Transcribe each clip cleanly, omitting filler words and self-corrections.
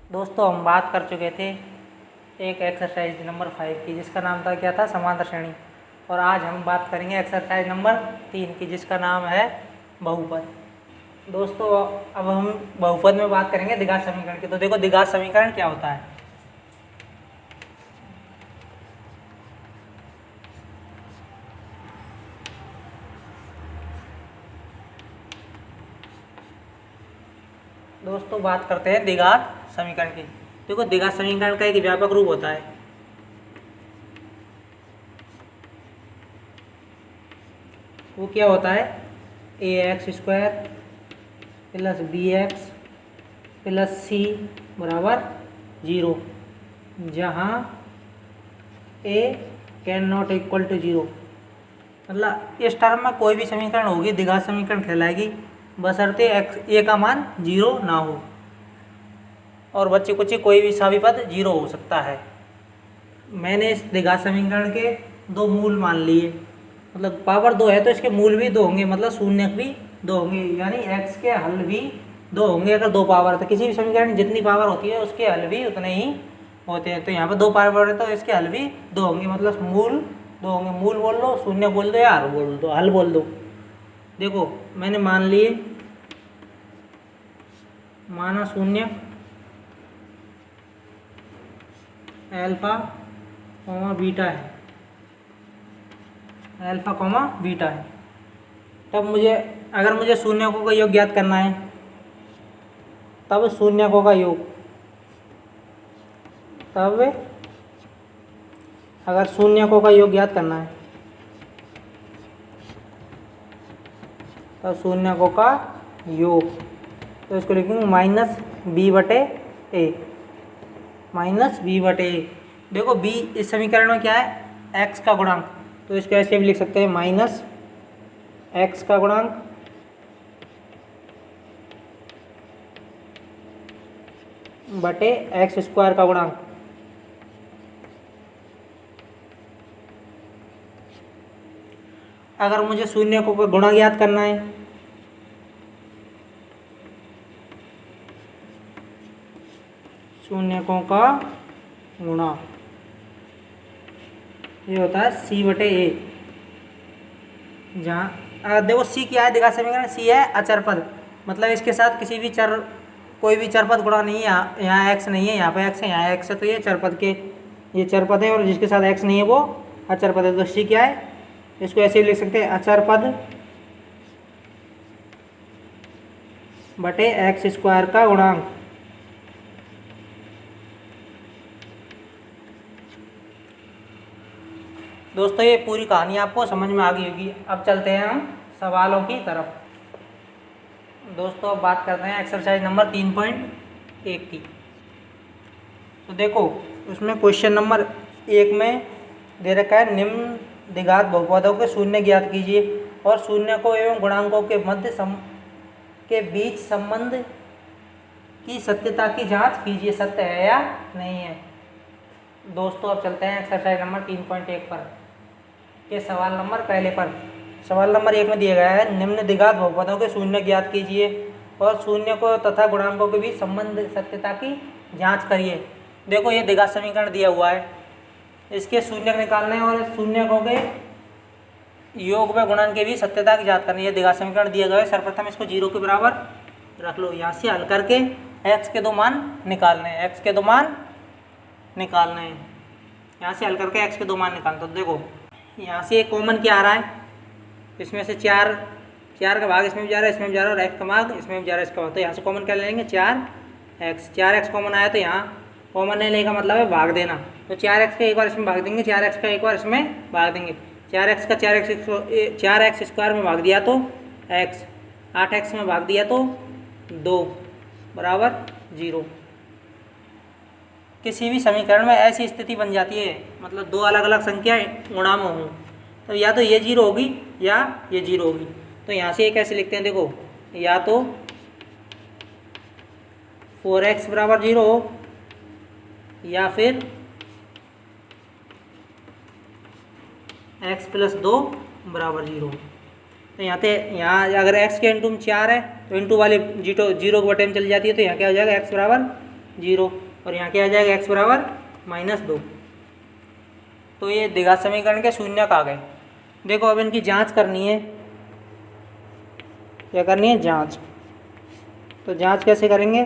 दोस्तों हम बात कर चुके थे एक एक्सरसाइज नंबर 5 की, जिसका नाम था क्या था, समांतर श्रेणी। और आज हम बात करेंगे एक्सरसाइज नंबर 3 की, जिसका नाम है बहुपद। दोस्तों अब हम बहुपद में बात करेंगे द्विघात समीकरण की। तो देखो द्विघात समीकरण क्या होता है। दोस्तों बात करते हैं द्विघात समीकरण की। देखो द्विघात समीकरण का एक व्यापक रूप होता है। वो क्या होता है, ax² + bx + c बराबर 0, जहाँ a can not equal to 0। मतलब इस टर्म में कोई भी समीकरण होगी द्विघात समीकरण कहलाएगी, बशर्ते a का मान 0 ना हो, और बच्चे कुछ कोई भी सा भी पद 0 हो सकता है। मैंने इस द्विघात समीकरण के दो मूल मान लिए, मतलब पावर 2 है तो इसके मूल भी 2 होंगे, मतलब शून्यक भी 2 होंगे, यानी x के हल भी 2 होंगे। अगर 2 पावर है तो किसी भी समीकरण जितनी पावर होती है उसके हल भी उतने ही होते हैं। तो यहाँ पर 2 पावर है तो इसके हल भी 2 होंगे, मतलब मूल 2 होंगे। मूल बोल लो, शून्य बोल दो या हल बोल दो, हल बोल दो। देखो मैंने मान लिए, माना शून्य अल्फा कॉमा बीटा है, अल्फा कॉमा बीटा है। तब मुझे अगर मुझे शून्यकों का योग ज्ञात करना है, तब शून्यकों का योग, तब अगर शून्यकों का योग ज्ञात करना है तब शून्यकों का योग, तो इसको लिखेंगे -b/a, -b/a। देखो b इस समीकरण में क्या है, x का गुणांक, तो इसको ऐसे भी लिख सकते हैं -x का गुणांक बटे x² का गुणांक। अगर मुझे शून्यकों का गुणा ज्ञात करना है, शून्यकों का गुणा, ये होता है c/a। जहाँ देखो c क्या है द्विघात समीकरण, c है अचर पद, मतलब इसके साथ किसी भी चर, कोई भी चर पद गुणा नहीं है। यहाँ x नहीं है, यहाँ पे x है, यहाँ x है, तो ये चर पद के, ये चर पद है, और जिसके साथ x नहीं है वो अचर पद है। तो c क्या है, इसको ऐसे लिख सकते हैं, अचर पद बटे x² का गुणांक। दोस्तों ये पूरी कहानी आपको समझ में आ गई होगी। अब चलते हैं हम सवालों की तरफ। दोस्तों अब बात करते हैं एक्सरसाइज नंबर 3.1 की। तो देखो उसमें क्वेश्चन नंबर 1 में दे रखा है, निम्न द्विघात बहुपदों के शून्य ज्ञात कीजिए और शून्यकों एवं गुणांकों के मध्य के बीच संबंध की सत्यता की जांच कीजिए, सत्य है या नहीं है। दोस्तों अब चलते हैं एक्सरसाइज नंबर 3.1 पर, के सवाल नंबर पहले पर। सवाल नंबर 1 में दिया गया है, निम्न द्विघात बहुपदों के शून्य ज्ञात कीजिए और शून्यकों तथा गुणांकों के बीच संबंध सत्यता की जांच करिए। देखो ये द्विघात समीकरण दिया हुआ है, इसके शून्यक निकालने हैं और शून्यकों के योग व गुणन के भी सत्यता की जांच करनी है। द्विघात समीकरण दिया गया है, सर्वप्रथम इसको 0 के बराबर रख लो। यहाँ से हल करके x के 2 मान निकालने हैं, x के 2 मान निकालने हैं। यहाँ से हल करके x के 2 मान निकालते। तो देखो यहाँ से एक कॉमन क्या आ रहा है, इसमें से 4 का भाग इसमें भी जा रहा है, इसमें भी जा रहा है, और x का भाग इसमें भी जा रहा है, इसका भाग। तो यहाँ से कॉमन क्या ले लेंगे, 4x कॉमन आया, तो यहाँ कॉमन नहीं लेने का मतलब है भाग देना। तो 4x का एक बार इसमें भाग देंगे, 4x का एक बार इसमें भाग देंगे। 4x का 4x² में भाग दिया तो x, 8x में भाग दिया तो 2 बराबर 0। किसी भी समीकरण में ऐसी स्थिति बन जाती है, मतलब 2 अलग अलग संख्याएं गुणा में हों, तो या तो ये 0 होगी या ये 0 होगी। तो यहाँ से ये कैसे लिखते हैं, देखो या तो 4x बराबर 0 हो या फिर x + 2 बराबर 0। तो यहाँ अगर x के इंटू में 4 है तो इंटू वाले 0 के बटे में चली जाती है, तो यहाँ क्या हो जाएगा, x बराबर 0 और यहाँ क्या आ जाएगा x बराबर -2। तो ये द्विघात समीकरण के शून्यक आ गए। देखो अब इनकी जांच करनी है। क्या करनी है? जांच। तो जांच कैसे करेंगे?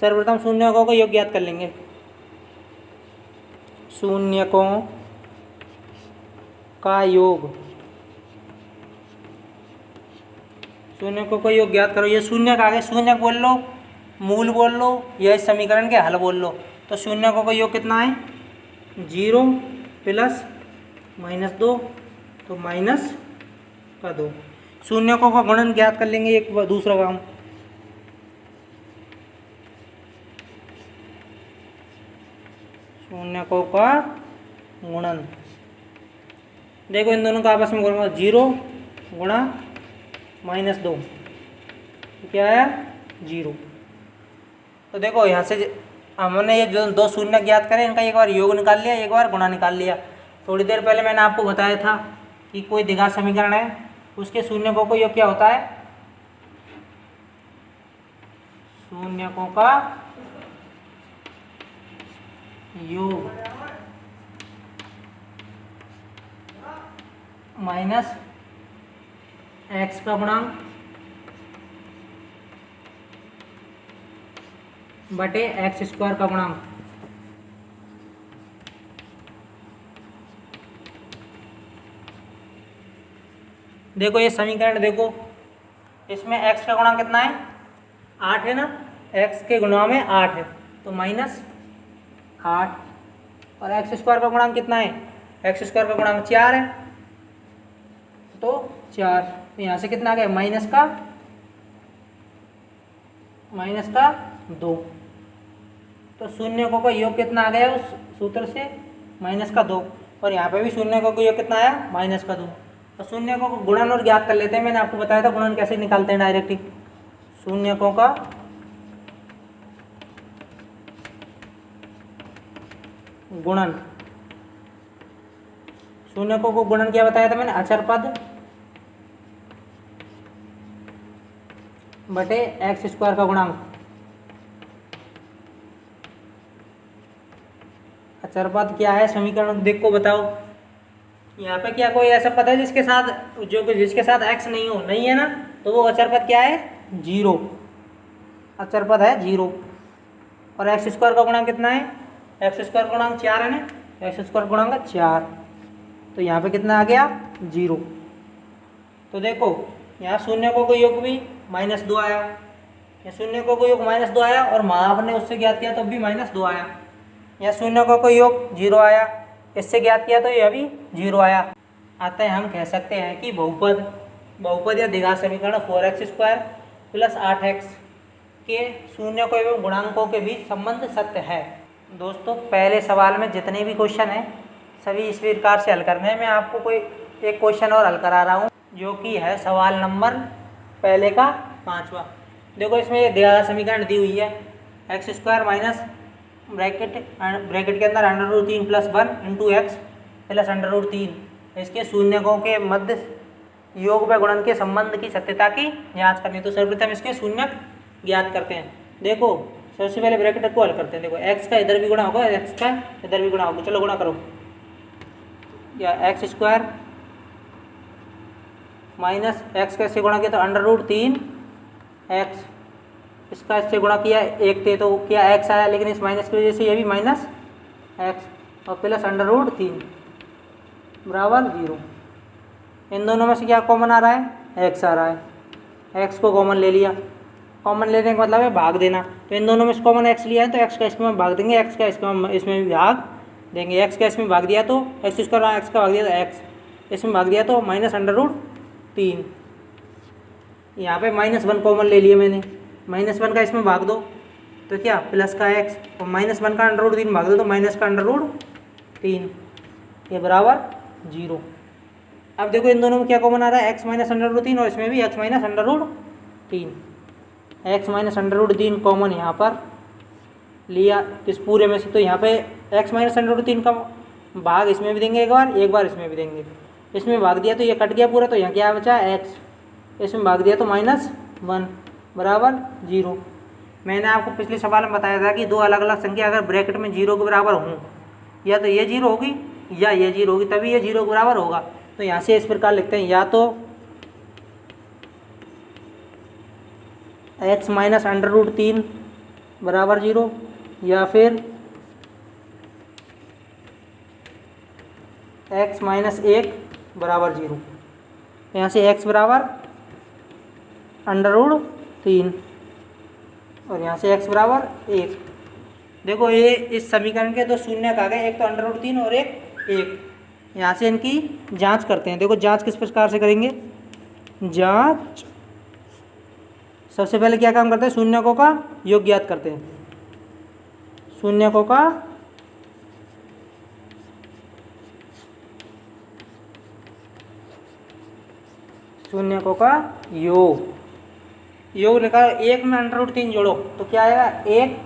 सर्वप्रथम शून्यकों को योग ज्ञात कर लेंगे। शून्यकों का योग, शून्यकों को योग ज्ञात करो। ये शून्यक आ गए। शून्यक बोल लो, मूल बोल लो, या इस समीकरण के हल बोल लो। तो शून्यकों का योग कितना है? 0 प्लस -2, तो -2। शून्यकों का गुणन ज्ञात कर लेंगे। एक दूसरा काम, शून्यकों का गुणन। देखो इन दोनों का आपस में गुणन 0 गुणा -2, तो क्या आया? 0। तो देखो यहाँ से हमने ये जो दो शून्य ज्ञात करें, इनका एक बार योग निकाल लिया, एक बार गुणा निकाल लिया। थोड़ी देर पहले मैंने आपको बताया था कि कोई द्विघात समीकरण है, उसके शून्यकों को योग क्या होता है? शून्यकों का योग माइनस x का गुणांक बटे x² का गुणांक। देखो ये समीकरण देखो, इसमें x का गुणांक कितना है? 8 है ना। x के गुणा में 8 है, तो -8। और x² का गुणांक कितना है? x² का गुणांक 4 है, तो 4। तो यहाँ से कितना आ गया? माइनस का 2। तो शून्यकों का योग कितना आ गया उस सूत्र से? -2। और यहाँ पे भी शून्यकों का योग कितना आया? -2। तो शून्यकों को गुणन और ज्ञात कर लेते हैं। मैंने आपको बताया था गुणन कैसे निकालते हैं डायरेक्ट ही। शून्यकों का गुणन, शून्यकों को गुणन क्या बताया था मैंने? अचर पद बटे x² का गुणांक। अचर पद क्या है? समीकरण देखो बताओ। यहाँ पे क्या कोई ऐसा पद है जिसके साथ x नहीं हो? नहीं है ना। तो वो अचर पद क्या है? 0। अचर पद है 0। और x² का गुणांक कितना है? x² का गुणांक 4 है ना। x² गुणांक 4, तो यहाँ पे कितना आ गया? 0। तो देखो यहाँ शून्यकों को योग भी -2 आया, या शून्यकों को योग -2 आया, और आपने उससे ज्ञात किया तो भी -2 आया। या शून्यकों को योग 0 आया, इससे ज्ञात किया तो यह भी 0 आया। अतः हम कह सकते हैं कि बहुपद या द्विघात समीकरण 4x² प्लस 8x के शून्यकों एवं गुणांकों के बीच संबंध सत्य है। दोस्तों पहले सवाल में जितने भी क्वेश्चन हैं सभी इस प्रकार से हल करने हैं। मैं आपको कोई एक क्वेश्चन और हल करा रहा हूँ, जो कि है सवाल नंबर पहले का 5वां। देखो इसमें ये द्विघात समीकरण दी हुई है, x² माइनस ब्रैकेट के अंदर √3 + 1 × x प्लस √3। इसके शून्यकों के मध्य योग व गुणन के संबंध की सत्यता की जांच करनी। तो सर्वप्रथम इसके शून्यक ज्ञात करते हैं। देखो सबसे पहले ब्रैकेट को हल करते हैं। देखो x का इधर भी गुणा होगा, x का इधर भी गुणा होगा। चलो गुणा करो। या x² माइनस x का इससे गुणा किया तो √3x, इसका इससे गुणा किया 1 थे तो क्या x आया, लेकिन इस माइनस की वजह से ये भी -x और प्लस √3 बराबर 0। इन दोनों में से क्या कॉमन आ रहा है? x आ रहा है। x को कॉमन ले लिया। कॉमन लेने का मतलब है भाग देना। तो इन दोनों में से कॉमन x लिया है तो x का इसमें भाग देंगे, x का इसमें भी भाग देंगे। x का इसमें भाग दिया तो x² x का भाग दिया तो x, इसमें भाग दिया तो -√3। यहाँ पे -1 कॉमन ले लिए मैंने, -1 का इसमें भाग दो तो क्या प्लस का x, और -1 का √3 भाग दो तो माइनस का √3, ये बराबर 0। अब देखो इन दोनों में क्या कॉमन आ रहा है? x -√3 और इसमें भी x -√3। x -√3 कॉमन यहाँ पर लिया इस पूरे में से, तो यहाँ पे x -√3 का भाग इसमें भी देंगे एक बार इसमें भी देंगे। इसमें भाग दिया तो ये कट गया पूरा, तो यहाँ क्या बचा? x। इसमें भाग दिया तो -1 बराबर 0। मैंने आपको पिछले सवाल में बताया था कि दो अलग अलग संख्या अगर ब्रैकेट में 0 के बराबर हों, या तो ये 0 होगी या ये 0 होगी, तभी ये 0 के बराबर होगा। तो यहाँ से इस प्रकार लिखते हैं, या तो x माइनस √3 बराबर 0, या फिर x माइनस 1 बराबर 0। यहाँ से x बराबर √3 और यहाँ से x बराबर 1। देखो ये इस समीकरण के दो शून्य आ गए, एक तो √3 और एक 1। यहाँ से इनकी जांच करते हैं। देखो जांच किस प्रकार से करेंगे, जांच सबसे पहले क्या काम करते हैं, शून्यकों का योग ज्ञात करते हैं। शून्यकों का योग निकालो। 1 में √3 जोड़ो तो क्या आएगा, 1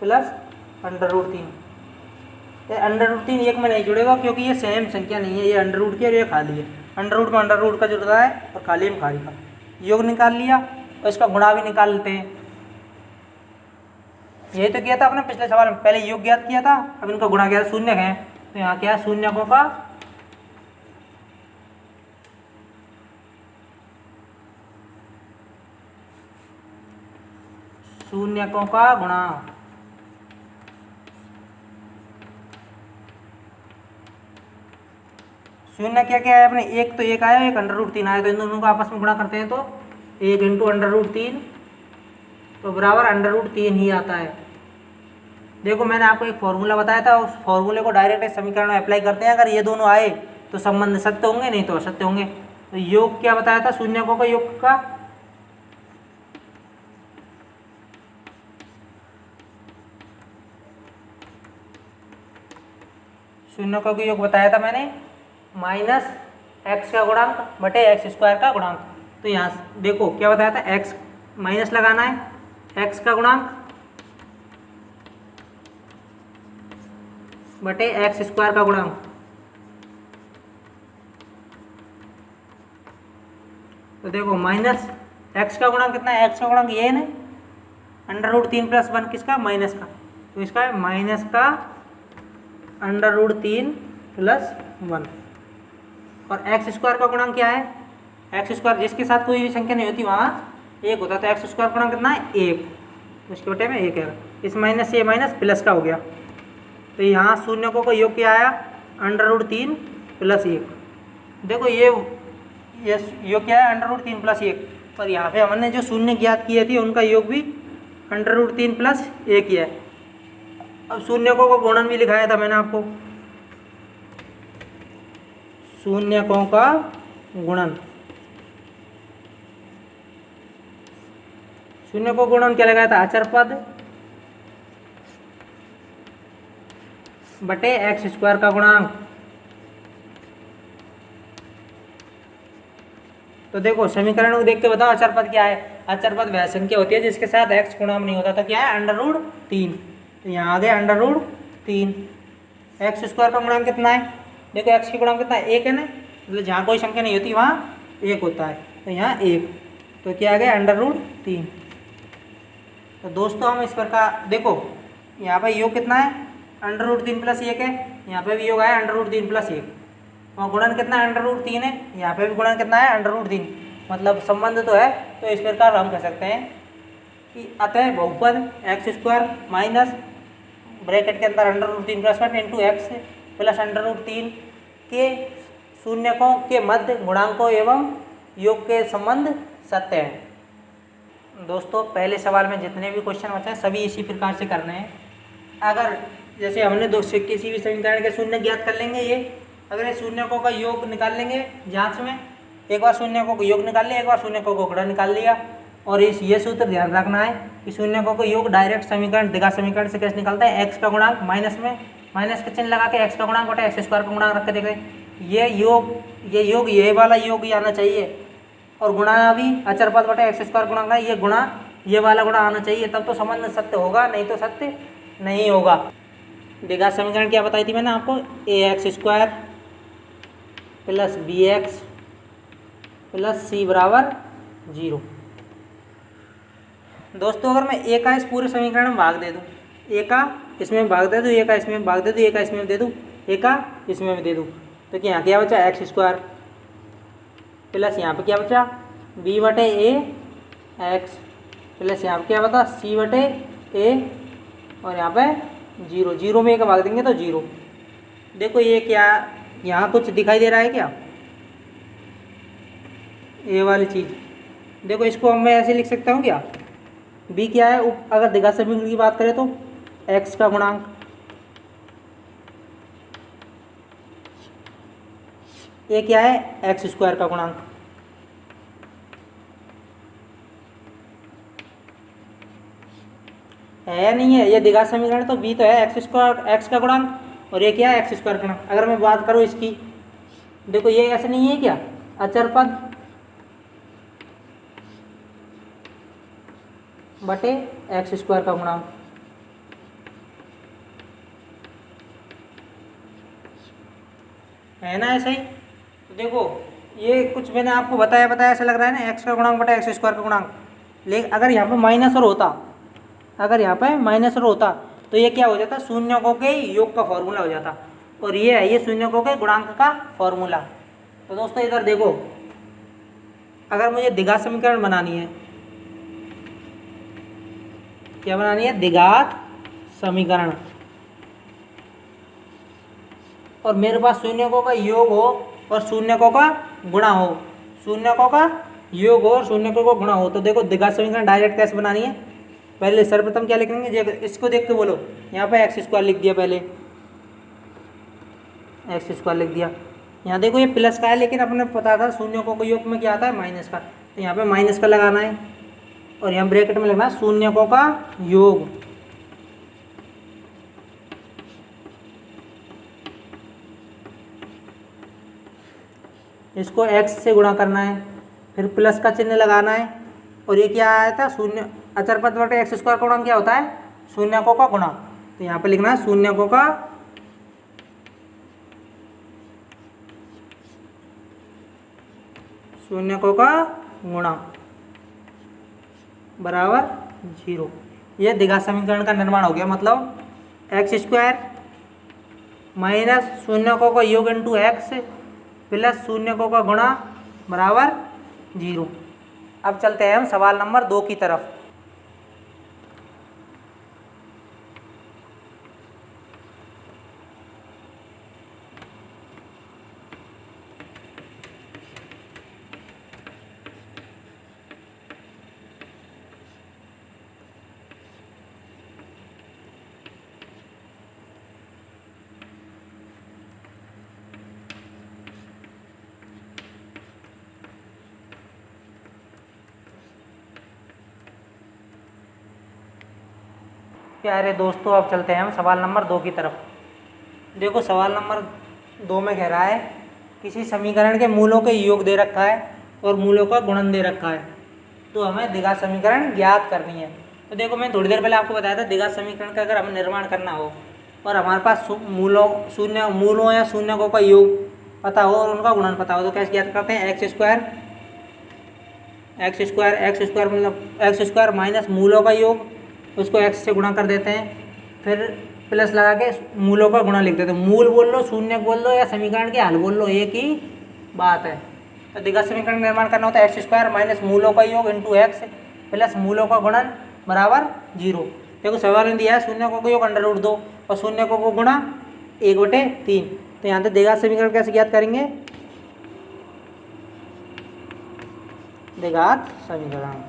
प्लस √3। √3 1 में नहीं जुड़ेगा क्योंकि ये सेम संख्या नहीं है, ये अंडर की और ये खाली है। अंडर में अंडर का जुड़ता है और खाली में खाली का। योग निकाल लिया और इसका गुणा भी निकाल लेते हैं। यही तो किया था आपने पिछले सवाल में, पहले योग ज्ञात किया था, अब इनका गुणा किया। शून्य है तो यहाँ क्या है, शून्यकों का गुणा। शून्य क्या क्या है अपने, एक तो 1 आया, एक √3 आया, तो इन दोनों को आपस में गुणा करते हैं तो 1 × √3 तो बराबर √3 ही आता है। देखो मैंने आपको एक फॉर्मूला बताया था, उस फॉर्मूले को डायरेक्ट इस समीकरण में अप्लाई करते हैं। अगर ये दोनों आए तो संबंध सत्य होंगे, नहीं तो असत्य होंगे। तो योग क्या बताया था, शून्यकों का योग का शून्यकों का योग बताया था मैंने, माइनस x का गुणांक बटे x² का गुणांक। तो यहाँ देखो क्या बताया था, x माइनस लगाना है, x का गुणांक बटे x² का गुणांक। तो देखो माइनस x का गुणांक कितना है, x का गुणांक ये है ना, √3 + 1 किसका, माइनस का। तो इसका है माइनस का √3 + 1। और x² का गुणांक क्या है, x² जिसके साथ कोई भी संख्या नहीं होती वहाँ 1 होता है। तो x² का गुणांक कितना है, 1, उसके बटे में 1 है। इस माइनस से ये माइनस प्लस का हो गया। तो यहाँ शून्यकों का योग क्या आया, √3 + 1। देखो ये योग क्या है, √3 + 1। पर यहाँ पे हमने जो शून्य ज्ञात किए थे उनका योग भी √3 + 1 ही है। अब शून्यकों का गुणन भी लिखाया था मैंने आपको, शून्यकों का गुणन। शून्यकों का गुणन क्या लगाया था, अचर पद बटे x² का गुणांक। तो देखो समीकरण को देख के बताओ अचर पद क्या है। अचर पद वह संख्या होती है जिसके साथ x गुणांक नहीं होता। तो क्या है, √3। तो यहाँ आ गया √3। x² का गुणांक कितना है, देखो x की गुणांक कितना है, 1 है ना, मतलब जहाँ कोई संख्या नहीं होती वहाँ 1 होता है। तो यहाँ 1, तो क्या आ गया, √3। तो दोस्तों हम इस प्रकार देखो यहाँ पर योग कितना है, √3 + 1 है, यहाँ पे भी योग आया √3 + 1। और गुणन कितना है, √3 है, यहाँ पे भी गुणन कितना है, √3। मतलब संबंध तो है। तो इस प्रकार हम कह सकते हैं कि अतः बहुपद x² माइनस ब्रैकेट के अंदर √3 + 1 × x प्लस √3 के शून्यकों के मध्य गुणांकों एवं योग के संबंध सत्य हैं। दोस्तों पहले सवाल में जितने भी क्वेश्चन बचे हैं सभी इसी प्रकार से करने हैं। अगर जैसे हमने किसी भी समीकरण के शून्य ज्ञात कर लेंगे, ये अगर ये शून्यकों का योग निकाल लेंगे जांच में, एक बार शून्यकों का योग निकाल लिया, एक बार शून्यकों का गुणा निकाल लिया। और ये सूत्र ध्यान रखना है कि शून्यकों का योग डायरेक्ट समीकरण द्विघात समीकरण से कैसे निकलता है, x का गुणांक माइनस में माइनस का चिन्ह लगा के x का गुणांक बटा x² का गुणांक रख के देखें। ये वाला योग ही आना चाहिए और गुणा भी अचर पद बटे x² गुणांक है, ये वाला गुणा आना चाहिए, तब तो संबंध सत्य होगा, नहीं तो सत्य नहीं होगा। द्विघात समीकरण क्या बताई थी मैंने आपको, ax² + bx + c = 0। दोस्तों अगर मैं ए का इस पूरे समीकरण में भाग दे दूँ, ए का इसमें भाग दे दूँ, ए का इसमें भाग दे दूँ, ए का इसमें दे दूँ, ए का इसमें भी दे दूँ, तो क्या यहाँ क्या बचा एक्स स्क्वायर प्लस यहाँ पे क्या बचा बी बटे ए एक्स प्लस यहाँ पे क्या बता सी बटे ए और यहाँ पे जीरो, जीरो में ए का भाग देंगे तो जीरो। देखो ये क्या यहाँ कुछ दिखाई दे रहा है क्या, ये वाली चीज़। देखो इसको मैं ऐसे लिख सकता हूँ क्या, बी क्या है अगर द्विघात समीकरण की बात करें तो एक्स का गुणांक, ए क्या है एक्स स्क्वायर का गुणांक, है या नहीं है, ये द्विघात समीकरण तो बी तो है एक्स स्क्वायर एक्स का गुणांक और ये क्या है एक्स स्क्वायर का गुणांक। अगर मैं बात करूँ इसकी, देखो ये ऐसे नहीं है क्या अचर पद बटे एक्स स्क्वायर का गुणांक, है ना ऐसा ही। तो देखो ये कुछ मैंने आपको बताया ऐसा लग रहा है ना एक्स का गुणांक बटा एक्स स्क्वायर का गुणांक, लेकिन अगर यहाँ पे माइनस और होता, अगर यहाँ पे माइनस और होता तो ये क्या हो जाता शून्यकों के योग का फॉर्मूला हो जाता, और ये है ये शून्यकों के गुणांक का फॉर्मूला। तो दोस्तों इधर देखो अगर मुझे द्विघात समीकरण बनानी है, क्या बनानी है द्विघात समीकरण, और मेरे पास शून्यकों का योग हो और शून्यकों का गुणा हो, शून्यकों का योग हो और शून्यकों का गुणा हो, तो देखो द्विघात समीकरण डायरेक्ट कैसे बनानी है। पहले सर्वप्रथम क्या लिखेंगे, इसको देख के बोलो, यहाँ पे एक्स स्क्वायर लिख दिया, पहले एक्स स्क्वायर लिख दिया। यहाँ देखो ये प्लस का है लेकिन अपने पता था शून्यकों का योग में क्या आता है माइनस का, तो यहाँ पे माइनस का लगाना है और यहाँ ब्रैकेट में लिखना है शून्यकों का योग, इसको x से गुणा करना है, फिर प्लस का चिन्ह लगाना है, और ये क्या आया था शून्य अचर पद बटे एक्स स्क्वायर का गुणा क्या होता है शून्यकों का गुणा, तो यहाँ पे लिखना है शून्यकों का गुणा बराबर 0। ये द्विघात समीकरण का निर्माण हो गया, मतलब एक्स स्क्वायर माइनस शून्यकों का योग इंटू एक्स प्लस शून्यकों का गुणा बराबर 0। अब चलते हैं हम सवाल नंबर 2 की तरफ। प्यारे दोस्तों अब चलते हैं हम सवाल नंबर 2 की तरफ। देखो सवाल नंबर 2 में कह रहा है किसी समीकरण के मूलों के योग दे रखा है और मूलों का गुणन दे रखा है, तो हमें द्विघात समीकरण ज्ञात करनी है। तो देखो मैं थोड़ी देर पहले आपको बताया था द्विघात समीकरण का अगर हमें निर्माण करना हो और हमारे पास मूलों या शून्यकों का योग पता हो और उनका गुणन पता हो, तो कैसे ज्ञात करते हैं एक्स स्क्वायर मतलब एक्स स्क्वायर माइनस मूलों का योग, उसको x से गुणा कर देते हैं, फिर प्लस लगा के मूलों का गुणा लिख देते हैं। मूल बोल लो, शून्य बोल लो या समीकरण के हल बोल लो, एक ही बात है। तो द्विघात समीकरण निर्माण करना होता है एक्स स्क्वायर माइनस मूलों का योग इंटू एक्स प्लस मूलों का गुणन बराबर 0। देखो सवाल में दिया है शून्यकों का योग √2 और शून्यकों को गुणा 1/3। तो यहाँ पे द्विघात समीकरण कैसे ज्ञात करेंगे, द्विघात समीकरण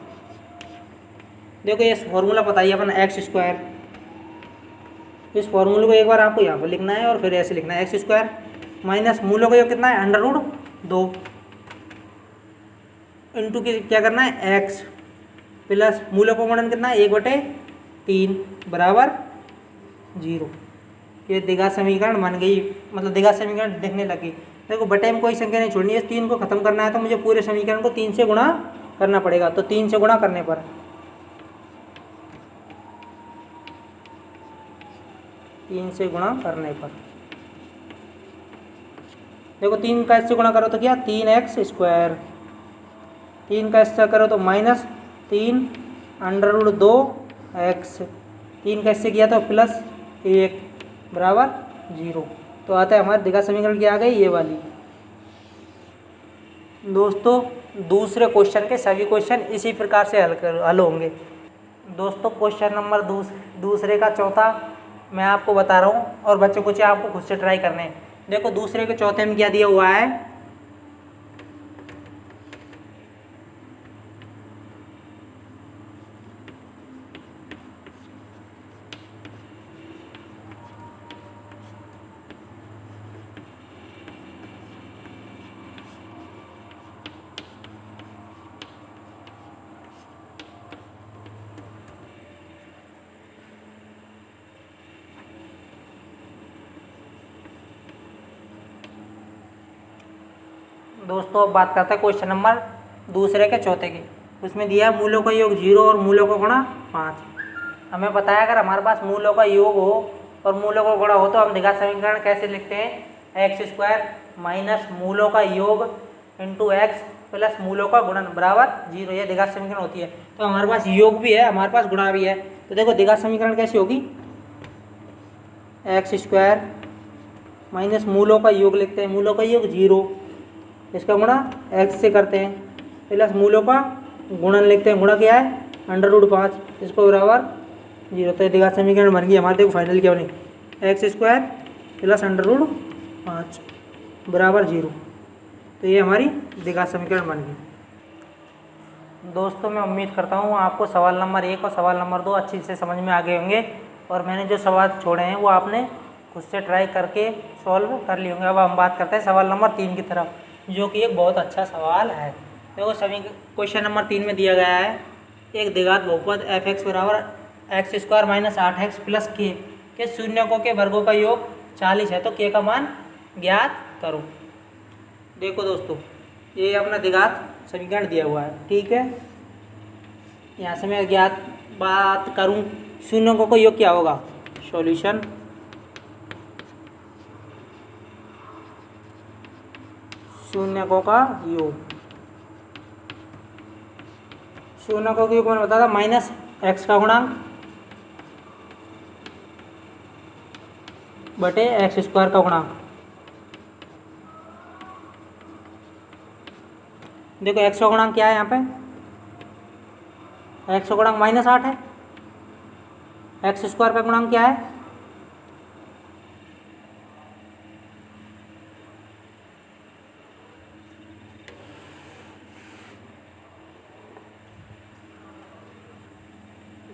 देखो ये फॉर्मूला पता ही अपन एक्स स्क्वायर, इस फॉर्मूले को एक बार आपको यहाँ पर लिखना है और फिर ऐसे लिखना है एक्स स्क्वायर माइनस मूलों का योग कितना है √2 इंटू के क्या करना है एक्स प्लस मूलों का गुणन कितना है 1/3 बराबर 0। ये द्विघात समीकरण बन गई, मतलब द्विघात समीकरण दिखने लगी। देखो बटे में कोई संख्या नहीं छोड़नी है, इस 3 को खत्म करना है तो मुझे पूरे समीकरण को 3 से गुणा करना पड़ेगा। तो 3 से गुणा करने पर देखो 3 का इससे गुणा करो तो क्या 3x स्क्वायर, 3 का इससे करो तो -3 √2x, 3 कैसे किया तो +1 बराबर 0। तो आता है हमारे द्विघात समीकरण की आ गई ये वाली। दोस्तों दूसरे क्वेश्चन के सभी क्वेश्चन इसी प्रकार से हल होंगे। दोस्तों क्वेश्चन नंबर दूसरे का चौथा मैं आपको बता रहा हूँ और बच्चों को चाहिए आपको खुद से ट्राई करने हैं। देखो दूसरे के चौथे में क्या दिया हुआ है, दोस्तों अब बात करते हैं क्वेश्चन नंबर दूसरे के चौथे की। उसमें दिया है मूलों का योग 0 और मूलों का गुणा 5। हमें बताया अगर हमारे पास मूलों का योग हो और मूलों का गुणा हो तो हम द्विघात समीकरण कैसे लिखते हैं, x² माइनस मूलों का योग इंटू x प्लस मूलों का गुणन बराबर 0। ये द्विघात समीकरण होती है। तो हमारे पास योग भी है, हमारे पास गुणा भी है। तो देखो द्विघात समीकरण कैसी होगी, x² माइनस मूलों का योग लिखते हैं, मूलों का योग 0, इसका गुणा x से करते हैं, प्लस मूलों का गुणन लिखते हैं, गुणा क्या है √5, इसको बराबर 0। तो द्विघात समीकरण बन गई हमारे। देखो फाइनल क्या बनी, x² प्लस √5 बराबर 0। तो ये हमारी द्विघात समीकरण बन गई। दोस्तों मैं उम्मीद करता हूँ आपको सवाल नंबर 1 और सवाल नंबर 2 अच्छी से समझ में आ गए होंगे और मैंने जो सवाल छोड़े हैं वो आपने खुद से ट्राई करके सॉल्व कर लिए होंगे। अब हम बात करते हैं सवाल नंबर 3 की तरफ, जो कि एक बहुत अच्छा सवाल है। देखो सभी क्वेश्चन नंबर 3 में दिया गया है एक द्विघात बहुपद f(x) बराबर x² माइनस 8x प्लस के शून्यकों के वर्गों का योग 40 है, तो k का मान ज्ञात करो। देखो दोस्तों ये अपना द्विघात समीकरण दिया हुआ है, ठीक है। यहाँ से मैं ज्ञात बात करूँ, शून्यकों का योग क्या होगा, सॉल्यूशन शून्यकों का योग, शून्यकों का योग मैंने बताया था माइनस x का गुणांक बटे x² का गुणांक। देखो x का गुणांक क्या है, यहाँ पे x का गुणांक -8 है, x² का गुणांक क्या है,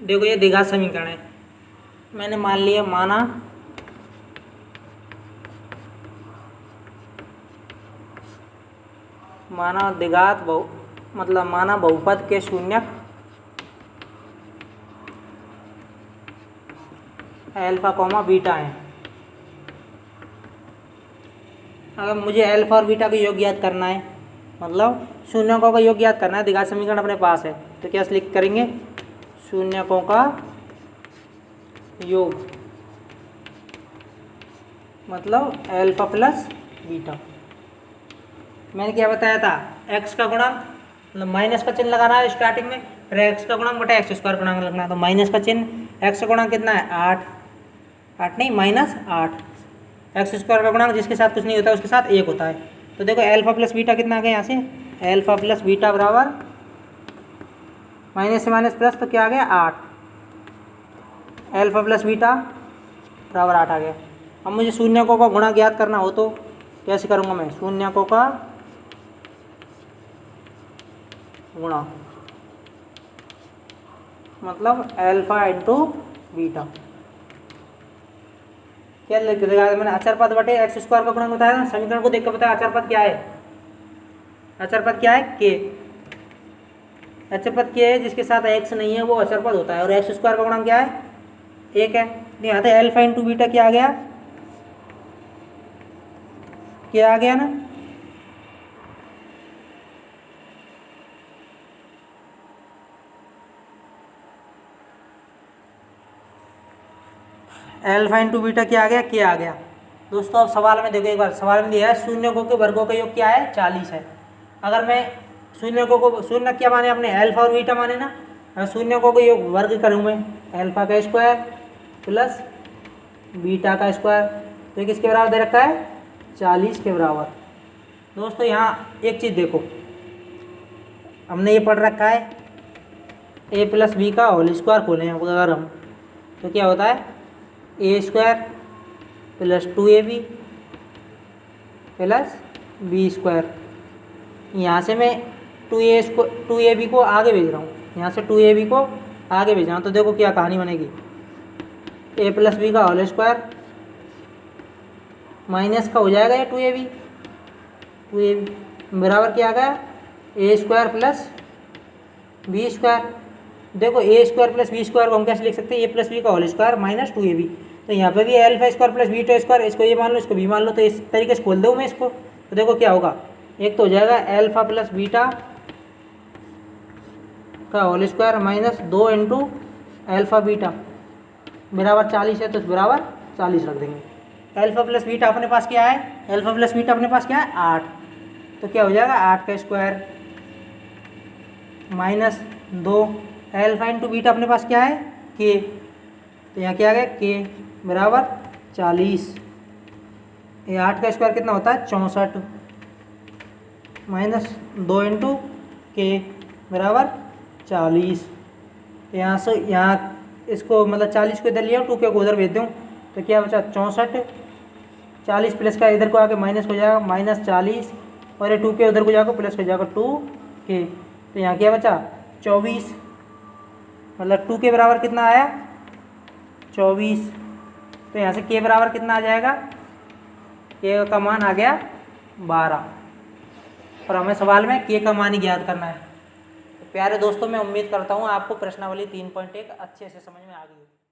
देखो ये द्विघात समीकरण है। मैंने मान लिया माना द्विघात मतलब माना बहुपद के शून्यक अल्फा कॉमा बीटा है। अगर मुझे अल्फा और बीटा का योग ज्ञात करना है, मतलब शून्यकों का योग ज्ञात करना है, द्विघात समीकरण अपने पास है, तो क्या लिख करेंगे, शून्यकों का योग मतलब अल्फा प्लस बीटा। मैंने क्या बताया था, x का गुणांक मतलब माइनस का चिन्ह लगाना है स्टार्टिंग में, फिर x का गुणांक बटा x² गुणांक लगना है। तो माइनस का चिन्ह, x का गुणांक कितना है 8 नहीं -8, x² का गुणांक जिसके साथ कुछ नहीं होता उसके साथ 1 होता है। तो देखो अल्फा प्लस बीटा कितना आ गया यहाँ से, अल्फा प्लस बीटा बराबर माइनस से माइनस प्लस, तो क्या आ गया 8, अल्फा प्लस बीटा बराबर 8 आ गया। अब मुझे शून्यकों का गुणा ज्ञात करना हो तो कैसे करूँगा मैं, शून्यकों का गुणा मतलब अल्फा इंटू बीटा। क्या लिख देगा, मैंने अचर पद बटे x² का गुणन बताया ना, समीकरण को देखकर बताया अचर पद क्या है, अचर पद क्या है k, अचर पद k है जिसके साथ x नहीं है वो अचर पद होता है, और x² का गुणन क्या है 1 है। नहीं आते अल्फा इंटू बीटा क्या आ गया, क्या आ गया ना, अल्फा इंटू बीटा क्या आ गया, क्या आ गया। दोस्तों अब सवाल में देखो एक बार, सवाल में दिया है शून्यकों के वर्गों का योग क्या है 40 है। अगर मैं शून्यकों को शून्य क्या माने अपने अल्फा और बीटा माने ना, अब शून्य को कोई वर्ग करूँ मैं, अल्फा का स्क्वायर प्लस बीटा का स्क्वायर, तो ये किसके बराबर दे रखा है, 40 के बराबर। दोस्तों यहाँ एक चीज़ देखो, हमने ये पढ़ रखा है ए प्लस बी का होल स्क्वायर खोलें अगर हम, तो क्या होता है a square plus 2ab plus b square. यहाँ से मैं 2ab को आगे भेज रहा हूँ, यहाँ से 2ab को आगे भेज रहा हूँ, तो देखो क्या कहानी बनेगी, ए प्लस बी का होल स्क्वायर माइनस का हो जाएगा ये 2ab बराबर क्या आ गया, ए स्क्वायर प्लस बी स्क्वायर। देखो ए स्क्वायर प्लस बी स्क्वायर को हम कैसे लिख सकते हैं, ए प्लस बी का होल स्क्वायर माइनस 2ab, तो यहाँ पे भी alpha square plus beta square, इसको ये मान लो इसको भी मान लो, तो इस तरीके से खोल दूँ मैं इसको, तो देखो क्या होगा, एक तो हो जाएगा अल्फा प्लस बीटा का whole square minus 2 into alpha beta बराबर 40 है, तो बराबर 40 रख देंगे। अल्फा प्लस बीटा अपने पास क्या है, अल्फा प्लस बीटा अपने पास क्या है 8, तो क्या हो जाएगा 8 का square minus 2 alpha into beta अपने पास क्या है के, तो यहाँ क्या आ गया के बराबर 40, ये 8 का स्क्वायर कितना होता है 64 माइनस 2 इंटू के बराबर 40, तो यहाँ से यहाँ इसको मतलब 40 को इधर लिया 2 के को उधर भेज दूँ, तो क्या बचा 64, 40 प्लस का इधर को आके माइनस हो जाएगा माइनस 40, और ये 2 के उधर को जाकर प्लस हो जाएगा 2 के, तो यहाँ क्या बचा 24, मतलब 2 के बराबर कितना आया 24, तो यहाँ से के बराबर कितना आ जाएगा, के का मान आ गया 12, और हमें सवाल में के का मान ही ज्ञात करना है। तो प्यारे दोस्तों, मैं उम्मीद करता हूँ आपको प्रश्नावली 3.1 अच्छे से समझ में आ गई होगी।